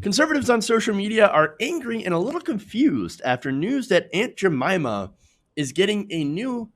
Conservatives on social media are angry and a little confused after news that Aunt Jemima is getting a new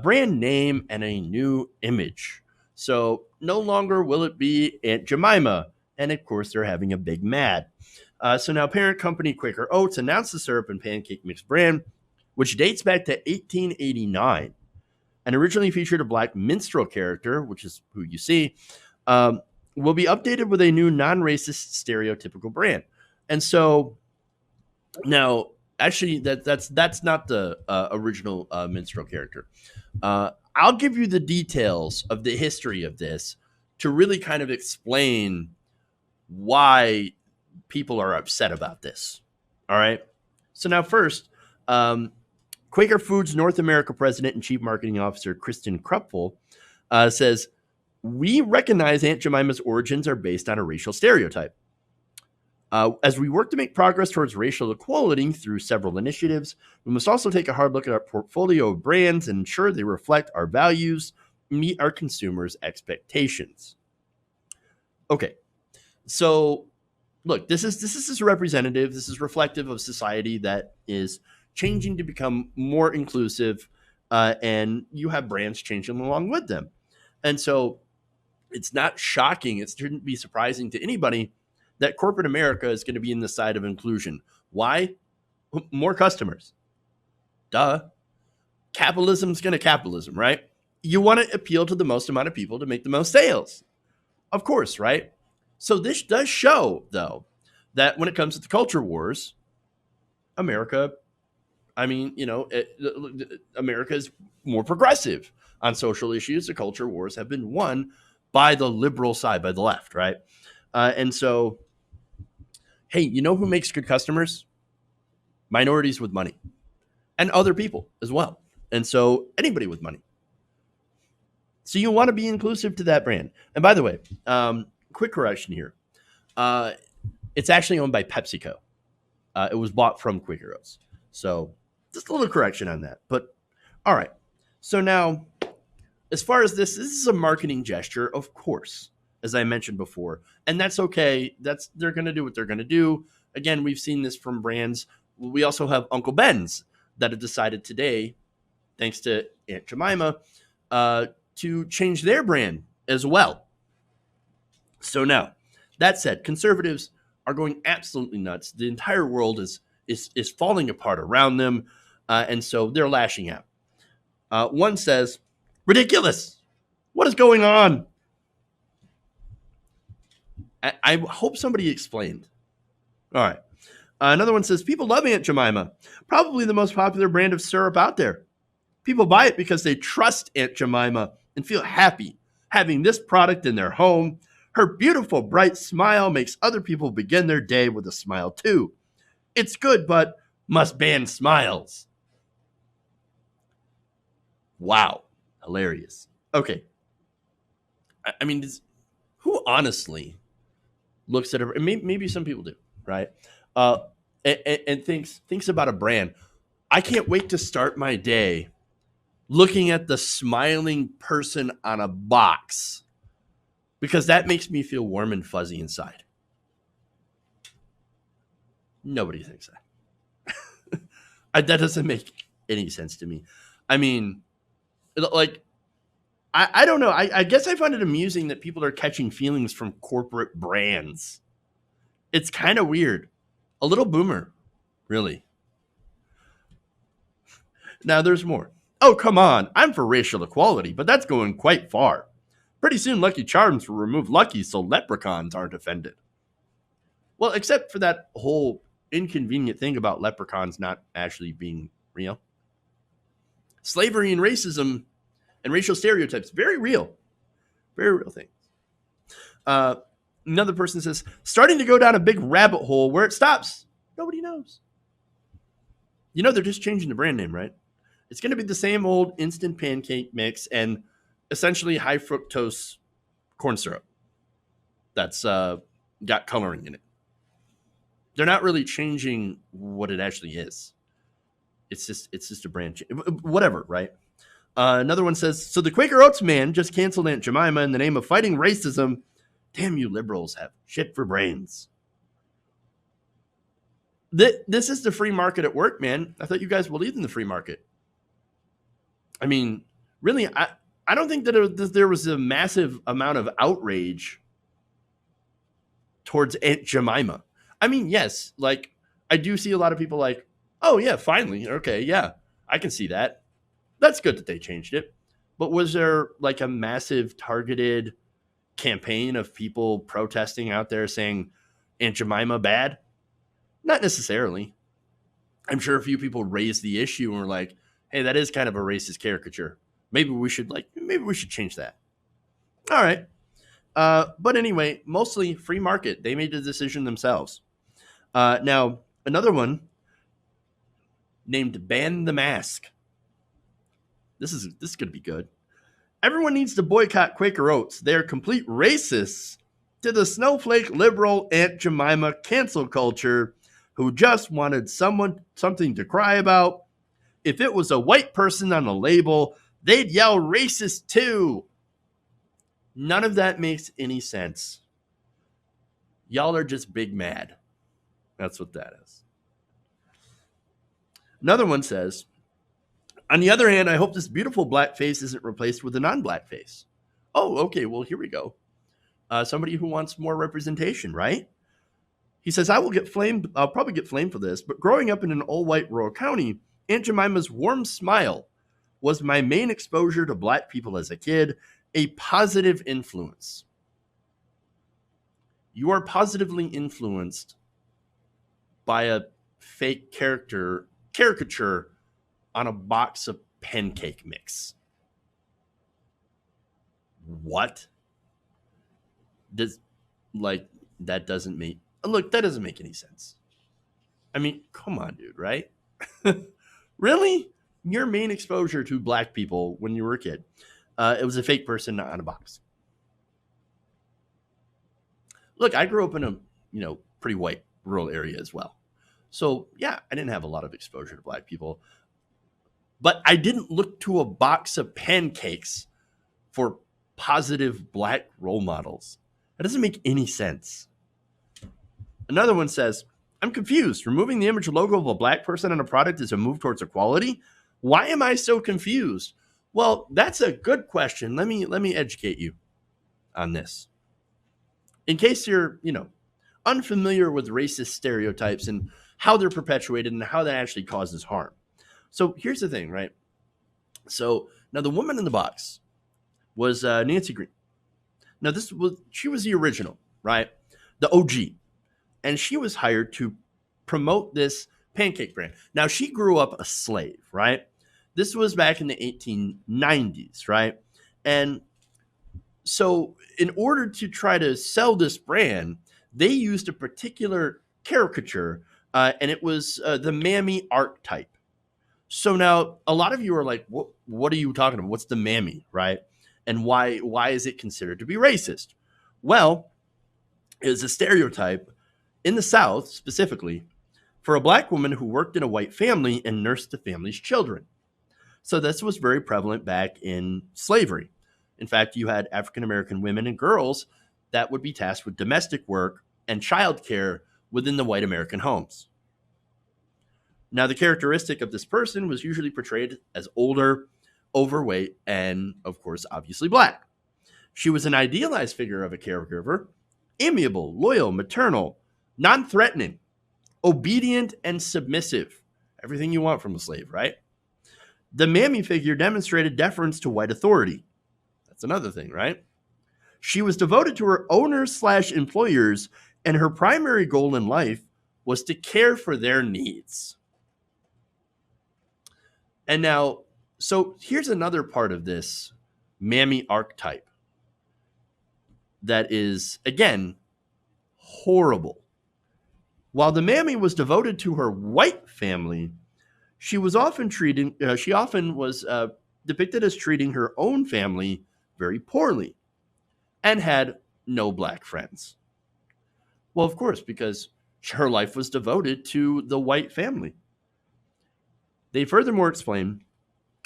brand name and a new image. So no longer will it be Aunt Jemima. And of course, they're having a big mad. So now, parent company Quaker Oats announced the syrup and pancake mix brand, which dates back to 1889 and originally featured a black minstrel character, which is who you see, um, will be updated with a new non-racist stereotypical brand. And so now, actually, that's not the original minstrel character. I'll give you the details of the history of this to really kind of explain why people are upset about this. All right. So now, first, Quaker Foods North America President and Chief Marketing Officer Kristen Krupfel says, "We recognize Aunt Jemima's origins are based on a racial stereotype. As we work to make progress towards racial equality through several initiatives, we must also take a hard look at our portfolio of brands and ensure they reflect our values, meet our consumers' expectations." Okay, so look, this is representative. This is reflective of society that is changing to become more inclusive, and you have brands changing along with them. And so it's not shocking. It shouldn't be surprising to anybody that corporate America is going to be in the side of inclusion. Why? More customers. Duh. Capitalism's going to capitalism, right? You want to appeal to the most amount of people to make the most sales. Of course, right? So this does show, though, that when it comes to the culture wars, America, America is more progressive on social issues. The culture wars have been won by the liberal side, by the left, right? And so, hey, you know who makes good customers? Minorities with money and other people as well. And so anybody with money. So you want to be inclusive to that brand. And by the way, quick correction here. It's actually owned by PepsiCo. It was bought from Quaker Oats. So just a little correction on that. But all right. So now, as far as this is a marketing gesture, of course, as I mentioned before. And that's okay. They're going to do what they're going to do. Again, we've seen this from brands. We also have Uncle Ben's that have decided today, thanks to Aunt Jemima, to change their brand as well. So now, that said, conservatives are going absolutely nuts. The entire world is falling apart around them, and so they're lashing out. One says, "Ridiculous! What is going on?" I hope somebody explained. All right. Another one says, "People love Aunt Jemima, probably the most popular brand of syrup out there. People buy it because they trust Aunt Jemima and feel happy having this product in their home. Her beautiful, bright smile makes other people begin their day with a smile too. It's good, but must ban smiles." Wow. Hilarious. Okay. I mean, who honestly looks at it? Maybe some people do, right? And thinks about a brand. I can't wait to start my day looking at the smiling person on a box because that makes me feel warm and fuzzy inside. Nobody thinks that. That doesn't make any sense to me. I mean, like, I don't know. I guess I find it amusing that people are catching feelings from corporate brands. It's kind of weird. A little boomer, really. Now there's more. "Oh, come on. I'm for racial equality, but that's going quite far. Pretty soon Lucky Charms will remove Lucky so leprechauns aren't offended." Well, except for that whole inconvenient thing about leprechauns not actually being real. Slavery and racism and racial stereotypes, very real things. Another person says, "Starting to go down a big rabbit hole where it stops. Nobody knows." You know, they're just changing the brand name, right? It's going to be the same old instant pancake mix and essentially high fructose corn syrup that's got coloring in it. They're not really changing what it actually is. It's just a brand change. Whatever, right? Another one says, "So the Quaker Oats man just canceled Aunt Jemima in the name of fighting racism. Damn you liberals have shit for brains." This is the free market at work, man. I thought you guys believed in the free market. I mean, really, I don't think that there was a massive amount of outrage towards Aunt Jemima. I mean, yes, like I do see a lot of people like, oh yeah, finally, okay, yeah, I can see that. That's good that they changed it. But was there like a massive targeted campaign of people protesting out there saying Aunt Jemima bad? Not necessarily. I'm sure a few people raised the issue and were like, hey, that is kind of a racist caricature. Maybe we should change that. All right. But anyway, mostly free market. They made the decision themselves. Now, another one named Ban the Mask. This is going to be good. Everyone needs to boycott Quaker Oats. They are complete racists to the snowflake liberal Aunt Jemima cancel culture who just wanted something to cry about. If it was a white person on the label, they'd yell racist too. None of that makes any sense. Y'all are just big mad. That's what that is. Another one says, on the other hand, I hope this beautiful black face isn't replaced with a non-black face. Oh, okay, well, here we go. Somebody who wants more representation, right? He says, I'll probably get flamed for this, but growing up in an all-white rural county, Aunt Jemima's warm smile was my main exposure to black people as a kid, a positive influence. You are positively influenced by a fake caricature on a box of pancake mix. What? That doesn't make any sense. I mean, come on, dude, right? Really? Your main exposure to black people when you were a kid, it was a fake person on a box. Look, I grew up in a pretty white rural area as well. So yeah, I didn't have a lot of exposure to black people. But I didn't look to a box of pancakes for positive black role models. That doesn't make any sense. Another one says, I'm confused. Removing the image logo of a black person on a product is a move towards equality. Why am I so confused? Well, that's a good question. Let me educate you on this. In case you're, unfamiliar with racist stereotypes and how they're perpetuated and how that actually causes harm. So here's the thing, right? So now the woman in the box was Nancy Green. Now she was the original, right? The OG. And she was hired to promote this pancake brand. Now she grew up a slave, right? This was back in the 1890s, right? And so in order to try to sell this brand, they used a particular caricature, and it was the Mammy archetype. So now a lot of you are like, what are you talking about? What's the Mammy, right? And why is it considered to be racist? Well, it's a stereotype in the South specifically for a black woman who worked in a white family and nursed the family's children. So this was very prevalent back in slavery. In fact, you had African-American women and girls that would be tasked with domestic work and childcare within the white American homes. Now, the characteristic of this person was usually portrayed as older, overweight, and, of course, obviously black. She was an idealized figure of a caregiver, amiable, loyal, maternal, non-threatening, obedient, and submissive. Everything you want from a slave, right? The Mammy figure demonstrated deference to white authority. That's another thing, right? She was devoted to her owners/employers, and her primary goal in life was to care for their needs. And now, so here's another part of this Mammy archetype that is, again, horrible. While the Mammy was devoted to her white family, she often was depicted as treating her own family very poorly and had no black friends. Well, of course, because her life was devoted to the white family. They furthermore explain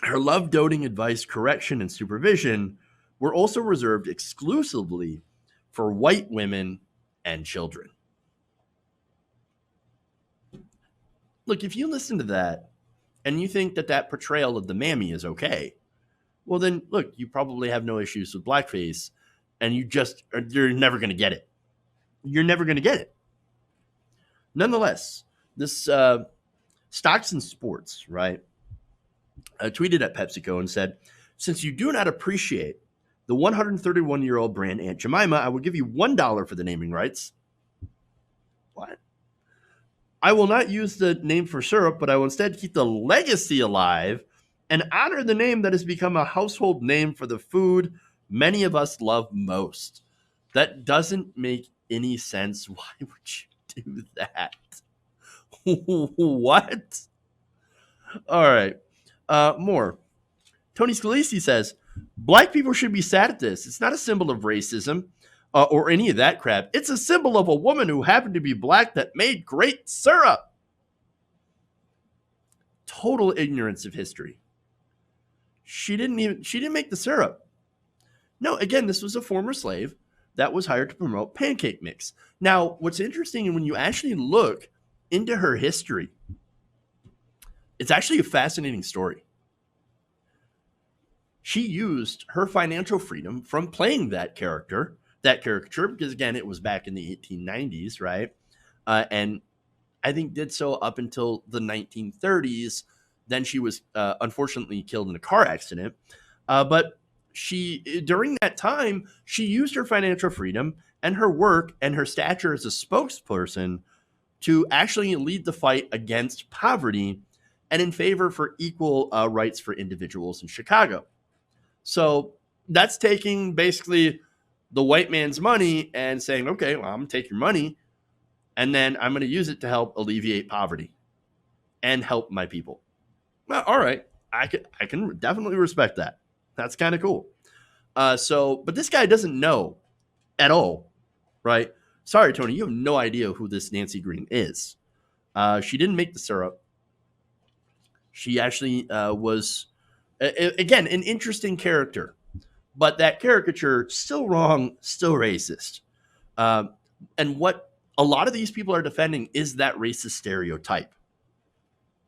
her love, doting, advice, correction, and supervision were also reserved exclusively for white women and children. Look, if you listen to that and you think that that portrayal of the Mammy is okay, well, then look, you probably have no issues with blackface, and you're never going to get it. You're never going to get it. Nonetheless, this Stocks and Sports, right, tweeted at PepsiCo and said, since you do not appreciate the 131-year-old brand Aunt Jemima, I will give you $1 for the naming rights. What? I will not use the name for syrup, but I will instead keep the legacy alive and honor the name that has become a household name for the food many of us love most. That doesn't make any sense. Why would you do that? What? All right. More. Tony Scalisi says, black people should be sad at this. It's not a symbol of racism or any of that crap. It's a symbol of a woman who happened to be black that made great syrup. Total ignorance of history. She didn't make the syrup. No, again, this was a former slave that was hired to promote pancake mix. Now, what's interesting when you actually look into her history, it's actually a fascinating story. She used her financial freedom from playing that caricature, because again, it was back in the 1890s, right? And I think did so up until the 1930s. Then she was unfortunately killed in a car accident. But during that time, she used her financial freedom and her work and her stature as a spokesperson to actually lead the fight against poverty and in favor for equal rights for individuals in Chicago. So that's taking basically the white man's money and saying, okay, well, I'm going to take your money and then I'm going to use it to help alleviate poverty and help my people. Well, all right. I can definitely respect that. That's kind of cool. But this guy doesn't know at all, right? Sorry, Tony, you have no idea who this Nancy Green is. She didn't make the syrup. She actually was, again, an interesting character. But that caricature, still wrong, still racist. And what a lot of these people are defending is that racist stereotype.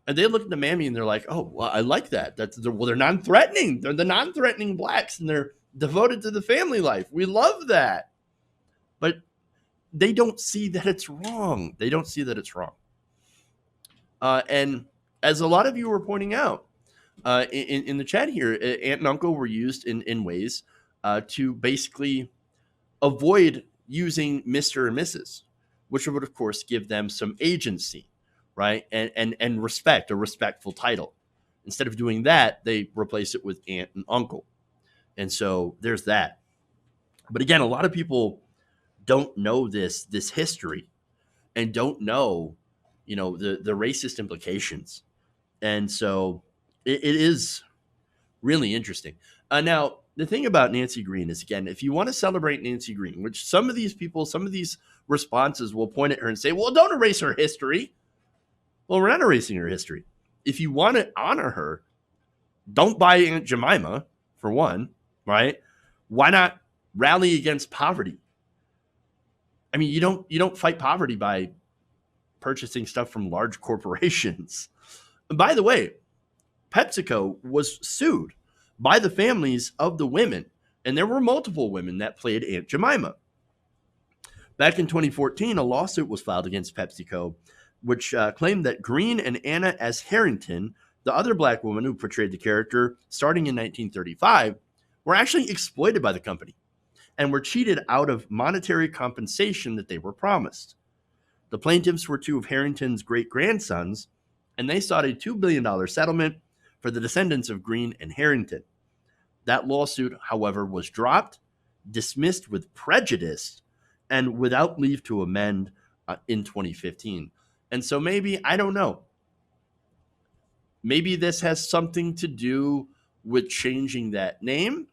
And they look at the Mammy and they're like, oh, well, I like that. They're non-threatening. They're the non-threatening blacks and they're devoted to the family life. We love that. But they don't see that it's wrong. They don't see that it's wrong. And as a lot of you were pointing out in the chat here, aunt and uncle were used in ways to basically avoid using Mr. and Mrs., which would, of course, give them some agency, right? And respect, a respectful title. Instead of doing that, they replace it with aunt and uncle. And so there's that. But again, a lot of people don't know this history and don't know, the racist implications. And so it is really interesting. Now, the thing about Nancy Green is, again, if you want to celebrate Nancy Green, which some of these responses will point at her and say, well, don't erase her history. Well, we're not erasing her history. If you want to honor her, don't buy Aunt Jemima, for one, right? Why not rally against poverty? I mean, you don't fight poverty by purchasing stuff from large corporations. And by the way, PepsiCo was sued by the families of the women, and there were multiple women that played Aunt Jemima. Back in 2014, a lawsuit was filed against PepsiCo, which claimed that Green and Anna S. Harrington, the other black woman who portrayed the character starting in 1935, were actually exploited by the company and were cheated out of monetary compensation that they were promised. The plaintiffs were two of Harrington's great-grandsons, and they sought a $2 billion settlement for the descendants of Green and Harrington. That lawsuit, however, was dropped, dismissed with prejudice, and without leave to amend in 2015. And so maybe, I don't know, maybe this has something to do with changing that name.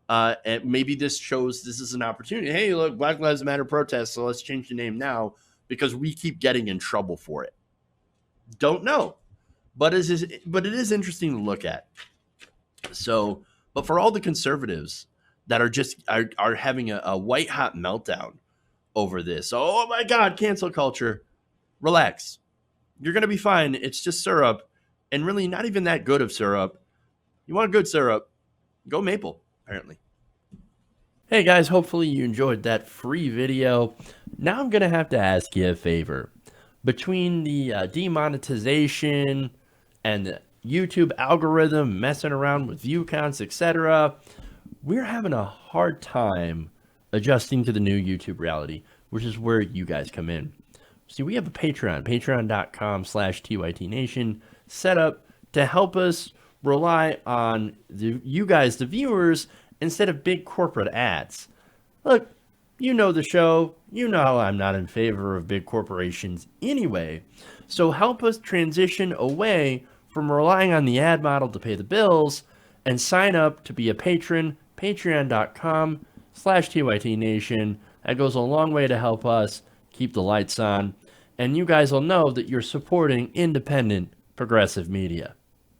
And maybe this shows this is an opportunity. Hey, look, Black Lives Matter protests, so let's change the name now because we keep getting in trouble for it. Don't know. But it is interesting to look at. So, but for all the conservatives that are having a white hot meltdown over this, oh my God, cancel culture, relax. you're going to be fine. It's just syrup, and really not even that good of syrup. You want good syrup, go maple, apparently. Hey guys, hopefully you enjoyed that free video. Now I'm going to have to ask you a favor. Between the demonetization and the YouTube algorithm messing around with view counts, etc., we're having a hard time adjusting to the new YouTube reality, which is where you guys come in. See, we have a Patreon, patreon.com/TYTNation, set up to help us rely on you guys, the viewers, instead of big corporate ads. Look, you know the show. You know I'm not in favor of big corporations anyway. So help us transition away from relying on the ad model to pay the bills and sign up to be a patron, patreon.com/TYTNation. That goes a long way to help us keep the lights on. And you guys will know that you're supporting independent progressive media.